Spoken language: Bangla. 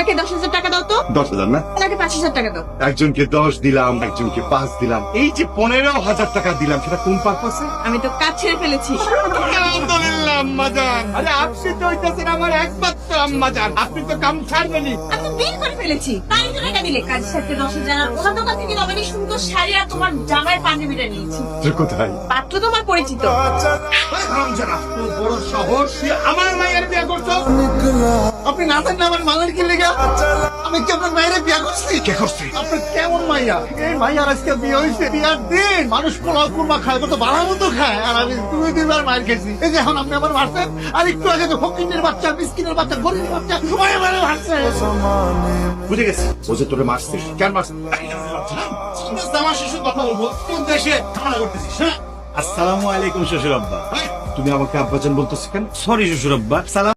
ওনাকে 10,000 টাকা দাও তো। 10,000 না? ওনাকে 5,000 টাকা দাও। একজনকে 10 দিলাম, একজনকে 5 দিলাম, এই যে 15,000 টাকা দিলাম, সেটা কোন পারপাসে? আমি তো কাজ ছেড়ে ফেলেছি। আলহামদুলিল্লাহ আম্মাজান। আরে আপনি তো হইতেছেন আমার একমাত্র আম্মাজান, আপনি তো কাম ছাড়বেনই। আমি তো বিল করে ফেলেছি। তাই তো টাকা দিলে কাজ সাথে 10,000। ওনার দোকান থেকে অনেক সুন্দর শাড়ি আর তোমার জামাইয়ের পাঞ্জাবিটা নিয়েছি। তুই কোথায়? পাত্র তোমার পরিচিত। বড় সাহস, তুই আমার মায়ের বিয়ে করছো? আপনি না জানেন আমার মায়ের কি লেগে? আমি কি আপনার মায়ের বিয়ে করছি? কে করছি? আপনার কেমন মাইয়া? এই মাইয়ার আজকে বিয়ে হয়েছে, বিয়ার দিন মানুষ পোলাও কুরমা খায়, কত ভালো মতো খায়, আর আমি 2-3 মায়ের খেয়েছি। এই যে এখন আপনি আমার মারছেন, আর একটু আগে তো ফকিনের বাচ্চা, মিসকিনের বাচ্চা, গরিবের বাচ্চা সবাই আমার মারছে। বুঝে গেছি, ও যে তোরে মারছিস, কেন মারছিস? আমার শিশুর কথা বলবো, কোন দেশে ঝামেলা করতেছিস? হ্যাঁ, আসসালামু আলাইকুম শ্বশুর আব্বা। তুমি আমাকে আব্বাজান বলতেছ কেন? সরি শ্বশুর আব্বা। সালাম